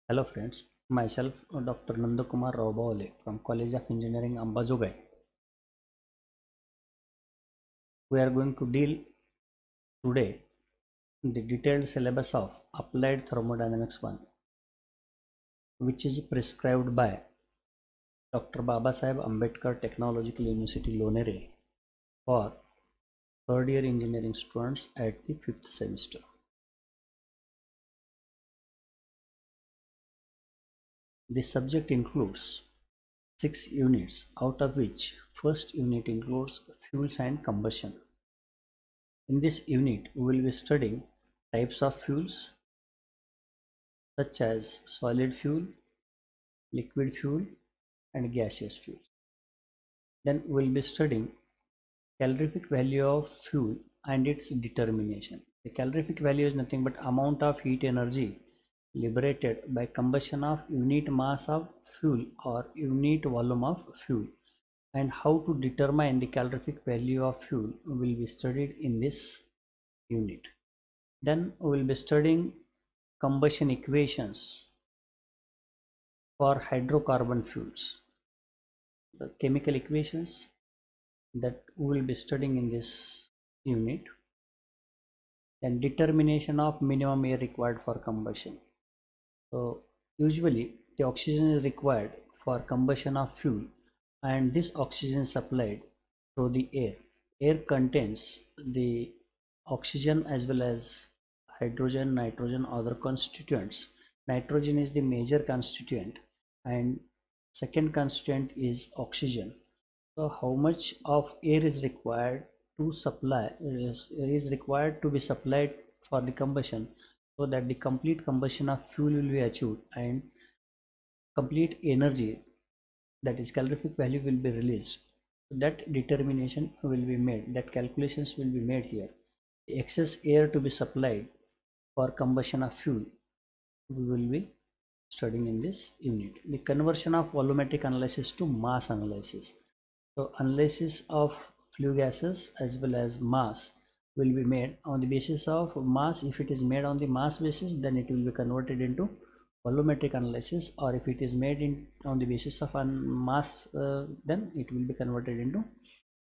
Hello friends, myself Dr. Nandakumar Raubawale from College of Engineering Ambajogai. We are going to deal today the detailed syllabus of Applied Thermodynamics 1, which is prescribed by Dr. Babasaheb Ambedkar Technological University Lonere for third year engineering students at the 5th semester. This subject includes 6 units, out of which first unit includes fuels and combustion. In this unit, we will be studying types of fuels such as solid fuel, liquid fuel, and gaseous fuel. Then we will be studying calorific value of fuel and its determination. The calorific value is nothing but amount of heat energy liberated by combustion of unit mass of fuel or unit volume of fuel, and how to determine the calorific value of fuel will be studied in this unit. Then we will be studying combustion equations for hydrocarbon fuels, the chemical equations that we will be studying in this unit. Then determination of minimum air required for combustion. So usually the oxygen is required for combustion of fuel, and this oxygen is supplied through the air. Air contains the oxygen as well as hydrogen, nitrogen, other constituents. Nitrogen is the major constituent and second constituent is oxygen. So how much of air is required to supply is required to be supplied for the combustion, so that the complete combustion of fuel will be achieved and complete energy, that is calorific value, will be released. That determination will be made, that calculations will be made here. The excess air to be supplied for combustion of fuel we will be studying in this unit. The conversion of volumetric analysis to mass analysis. So analysis of flue gases as well as mass will be made on the basis of mass. If it is made on the mass basis, then it will be converted into volumetric analysis, or if it is made on the basis of mass, then it will be converted into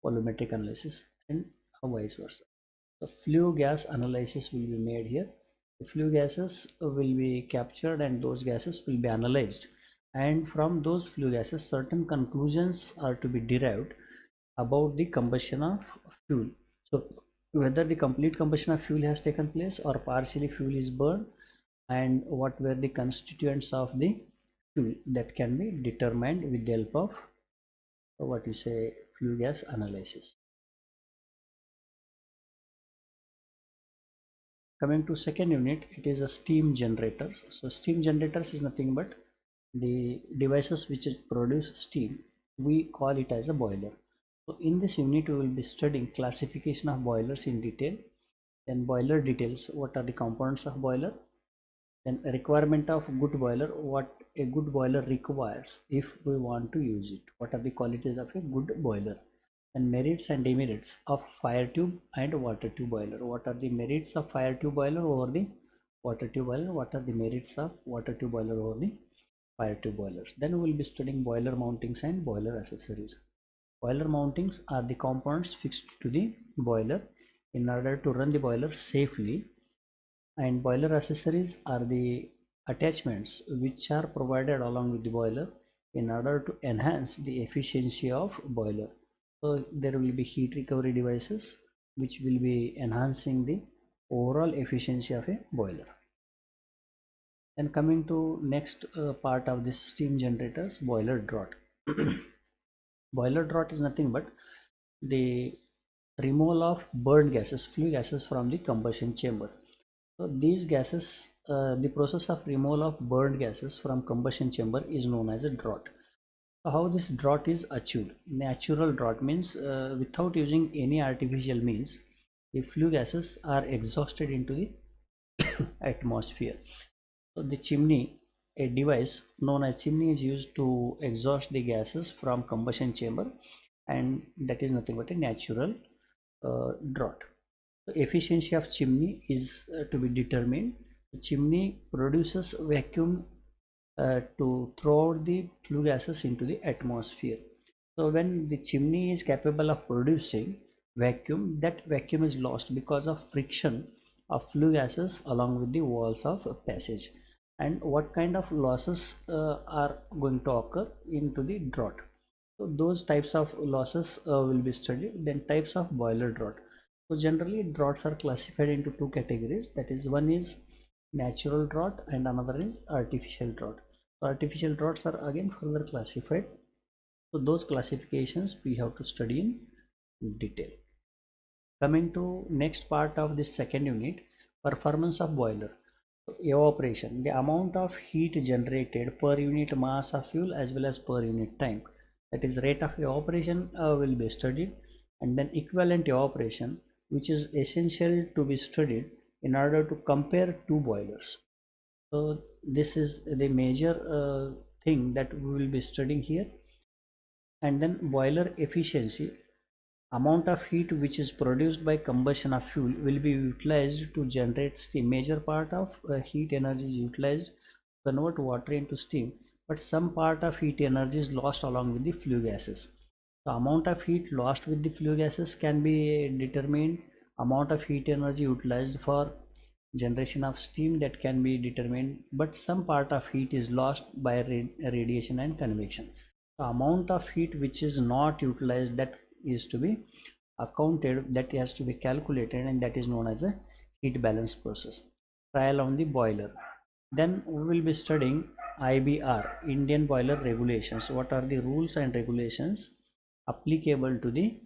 volumetric analysis, and vice versa. So flue gas analysis will be made here. The flue gases will be captured and those gases will be analyzed, and from those flue gases certain conclusions are to be derived about the combustion of fuel. So whether the complete combustion of fuel has taken place or partially fuel is burned, and what were the constituents of the fuel, that can be determined with the help of what you say flue gas analysis. Coming to second unit, it is a steam generator. So steam generators is nothing but the devices which produce steam. We call it as a boiler. So in this unit we will be studying classification of boilers in detail, then boiler details, what are the components of boiler, then requirement of good boiler, what a good boiler requires if we want to use it, what are the qualities of a good boiler, and merits and demerits of fire tube and water tube boiler. What are the merits of fire tube boiler over the water tube boiler, what are the merits of water tube boiler over the fire tube boilers. Then we will be studying boiler mountings and boiler accessories. Boiler mountings are the components fixed to the boiler in order to run the boiler safely, and boiler accessories are the attachments which are provided along with the boiler in order to enhance the efficiency of boiler. So there will be heat recovery devices which will be enhancing the overall efficiency of a boiler. Then coming to next part of this steam generators, boiler draught. Boiler draught is nothing but the removal of burned gases, flue gases from the combustion chamber. So these gases, the process of removal of burned gases from combustion chamber is known as a draught. So how this draught is achieved? Natural draught means without using any artificial means, the flue gases are exhausted into the atmosphere. So the chimney, a device known as chimney, is used to exhaust the gases from combustion chamber, and that is nothing but a natural draught. The efficiency of chimney is to be determined. The chimney produces vacuum to throw the flue gases into the atmosphere. So when the chimney is capable of producing vacuum, that vacuum is lost because of friction of flue gases along with the walls of passage. And what kind of losses are going to occur into the draught? So those types of losses will be studied. Then types of boiler draught. So generally draughts are classified into two categories. That is, one is natural draught and another is artificial draught. So artificial draughts are again further classified. So those classifications we have to study in detail. Coming to next part of this second unit, performance of boiler. Evaporation, the amount of heat generated per unit mass of fuel as well as per unit time. That is, rate of evaporation will be studied, and then equivalent evaporation, which is essential to be studied in order to compare two boilers. So this is the major thing that we will be studying here. And then boiler efficiency, amount of heat which is produced by combustion of fuel will be utilized to generate steam. Major part of heat energy is utilized to convert water into steam, but some part of heat energy is lost along with the flue gases. The amount of heat lost with the flue gases can be determined. Amount of heat energy utilized for generation of steam, that can be determined, but some part of heat is lost by radiation and convection. The amount of heat which is not utilized, that is to be accounted, that has to be calculated, and that is known as a heat balance process. Trial on the boiler. Then we will be studying IBR, Indian Boiler Regulations. What are the rules and regulations applicable to the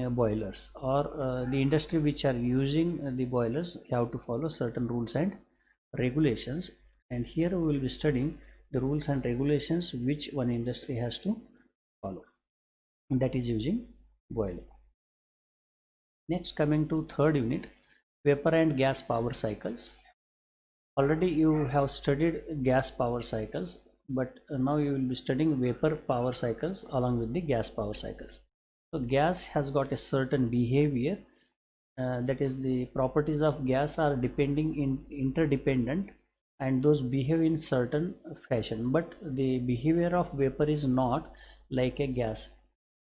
boilers, or the industry which are using the boilers have to follow certain rules and regulations. And here we will be studying the rules and regulations which one industry has to follow, and that is using boiler. Next, coming to third unit, vapor and gas power cycles. Already you have studied gas power cycles, but now you will be studying vapor power cycles along with the gas power cycles. So gas has got a certain behavior, that is, the properties of gas are interdependent, and those behave in certain fashion, but the behavior of vapor is not like a gas,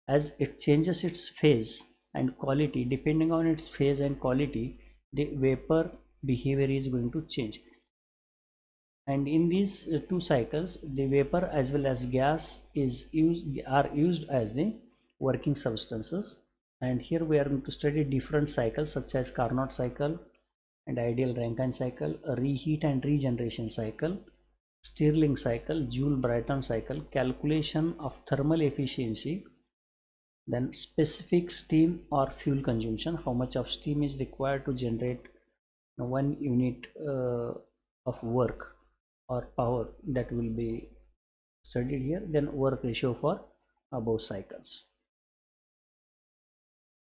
as it changes its phase and quality. Depending on its phase and quality, the vapor behavior is going to change. And in these two cycles, the vapor as well as gas are used as the working substances. And here we are going to study different cycles such as Carnot cycle and ideal Rankine cycle, a reheat and regeneration cycle, Stirling cycle, Joule-Brayton cycle, calculation of thermal efficiency, then specific steam or fuel consumption, how much of steam is required to generate 1 unit of work or power, that will be studied here. Then work ratio for above cycles.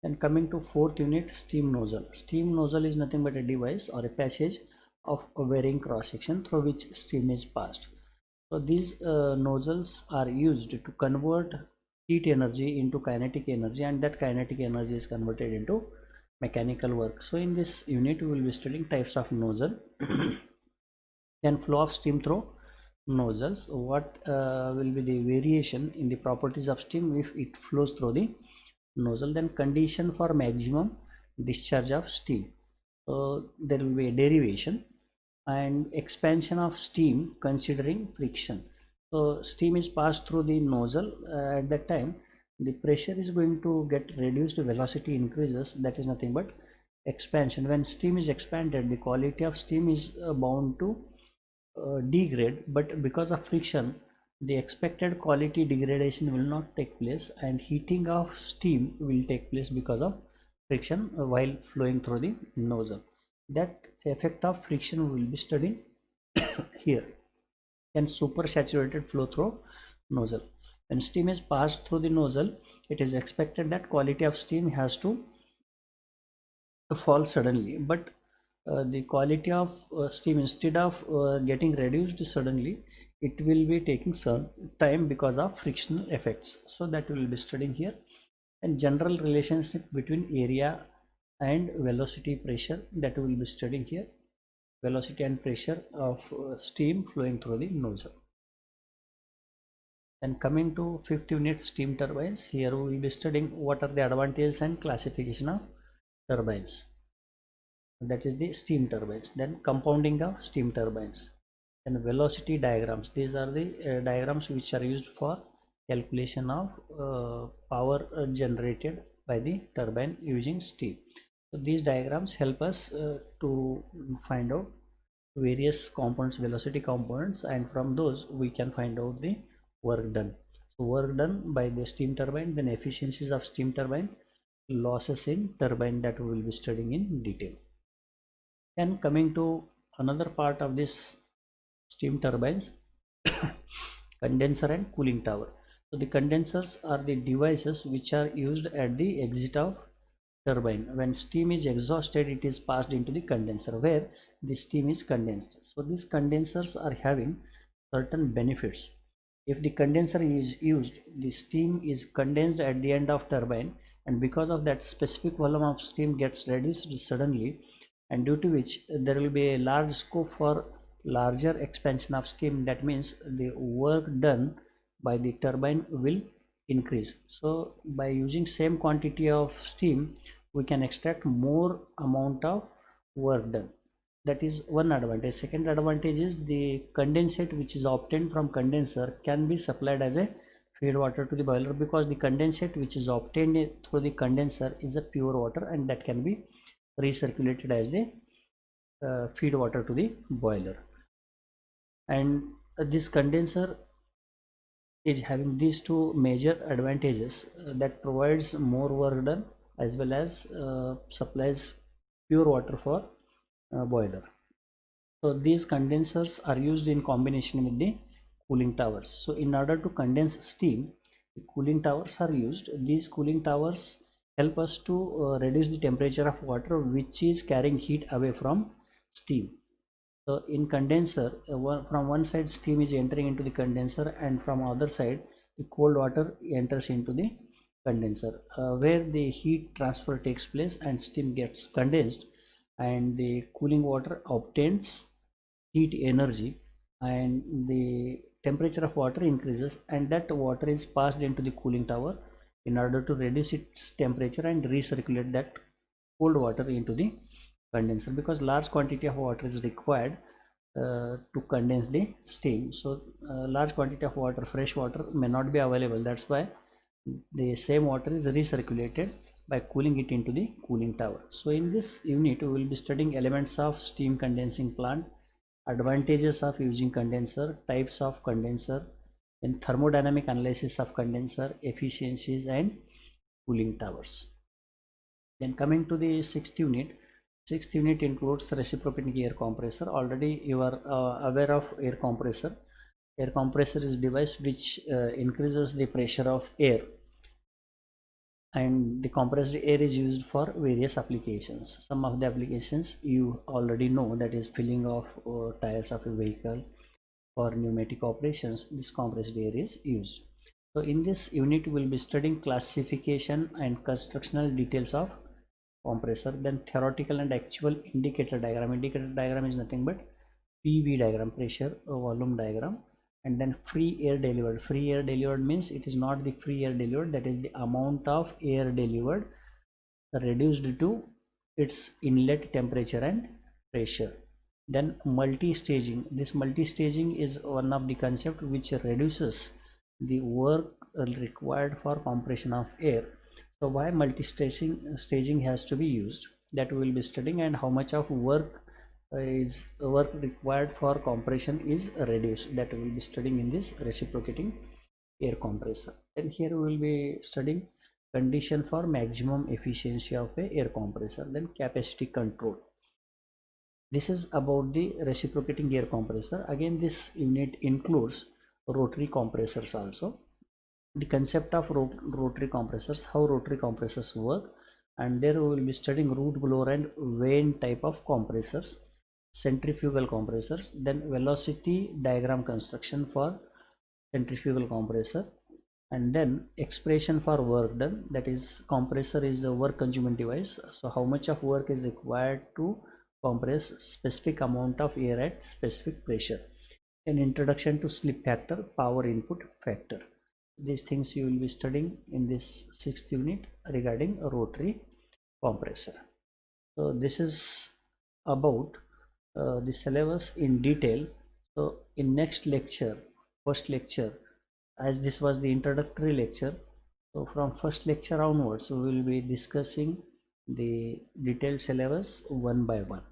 Then coming to fourth unit, steam nozzle. Steam nozzle is nothing but a device or a passage of a varying cross section through which steam is passed. So these nozzles are used to convert heat energy into kinetic energy, and that kinetic energy is converted into mechanical work. So in this unit we will be studying types of nozzle. Then flow of steam through nozzles. What will be the variation in the properties of steam if it flows through the nozzle? Then condition for maximum discharge of steam. So there will be a derivation. And expansion of steam considering friction. So steam is passed through the nozzle, at that time the pressure is going to get reduced, velocity increases, that is nothing but expansion. When steam is expanded, the quality of steam is bound to degrade, but because of friction the expected quality degradation will not take place, and heating of steam will take place because of friction while flowing through the nozzle. That effect of friction we will be studying here. Then supersaturated flow through nozzle. When steam is passed through the nozzle, it is expected that quality of steam has to fall suddenly, but the quality of steam, instead of getting reduced suddenly, it will be taking some time because of frictional effects. So that we will be studying here. And general relationship between area and velocity pressure, that we will be studying here. velocity and pressure of steam flowing through the nozzle. Then coming to fifth unit, steam turbines. Here we will be studying what are the advantages and classification of turbines. That is the steam turbines. Then compounding of steam turbines. Then velocity diagrams. These are the diagrams which are used for calculation of power generated by the turbine using steam. So these diagrams help us to find out various components, velocity components, and from those we can find out the work done. So work done by the steam turbine, then efficiencies of steam turbine, losses in turbine, that we will be studying in detail. Then coming to another part of this steam turbines, condenser and cooling tower. So the condensers are the devices which are used at the exit of turbine. When steam is exhausted, it is passed into the condenser where the steam is condensed. So these condensers are having certain benefits. If the condenser is used, the steam is condensed at the end of turbine, and because of that, specific volume of steam gets reduced suddenly, and due to which there will be a large scope for larger expansion of steam. That means the work done by the turbine will increase. So by using same quantity of steam, we can extract more amount of work done. That is one advantage. Second advantage is the condensate which is obtained from condenser can be supplied as a feed water to the boiler, because the condensate which is obtained through the condenser is a pure water, and that can be recirculated as the feed water to the boiler. And this condenser is having these two major advantages, that provides more work done as well as supplies pure water for boiler. So these condensers are used in combination with the cooling towers. So in order to condense steam, the cooling towers are used. These cooling towers help us to reduce the temperature of water which is carrying heat away from steam. So in condenser, from one side steam is entering into the condenser, and from other side the cold water enters into the condenser, where the heat transfer takes place and steam gets condensed, and the cooling water obtains heat energy, and the temperature of water increases, and that water is passed into the cooling tower in order to reduce its temperature and recirculate that cold water into the condenser, because large quantity of water is required to condense the steam. So large quantity of water, fresh water, may not be available. That's why the same water is recirculated by cooling it into the cooling tower. So in this unit we will be studying elements of steam condensing plant, advantages of using condenser, types of condenser, and thermodynamic analysis of condenser, efficiencies, and cooling towers. Then coming to the sixth unit. Sixth unit includes reciprocating air compressor. Already you are aware of air compressor. Air compressor is device which increases the pressure of air, and the compressed air is used for various applications. Some of the applications you already know, that is filling of tires of a vehicle. For pneumatic operations, this compressed air is used. So in this unit we will be studying classification and constructional details of compressor, then theoretical and actual indicator diagram. Indicator diagram is nothing but PV diagram, pressure volume diagram. And then free air delivered. Free air delivered means it is not the free air delivered, that is the amount of air delivered reduced to its inlet temperature and pressure. Then multi-staging. This multi-staging is one of the concept which reduces the work required for compression of air. So why multi-staging has to be used, that we will be studying, and how much of work required for compression is reduced, that we will be studying in this reciprocating air compressor. And here we will be studying condition for maximum efficiency of a air compressor, then capacity control. This is about the reciprocating air compressor. Again, this unit includes rotary compressors also. The concept of rotary compressors, how rotary compressors work, and there we will be studying root blower and vane type of compressors, centrifugal compressors, then velocity diagram construction for centrifugal compressor, and then expression for work done, that is compressor is a work consuming device. So how much of work is required to compress specific amount of air at specific pressure. An introduction to slip factor, power input factor. These things you will be studying in this 6th unit regarding a rotary compressor. So this is about the syllabus in detail. So in next lecture, first lecture, as this was the introductory lecture, so from first lecture onwards we will be discussing the detailed syllabus one by one.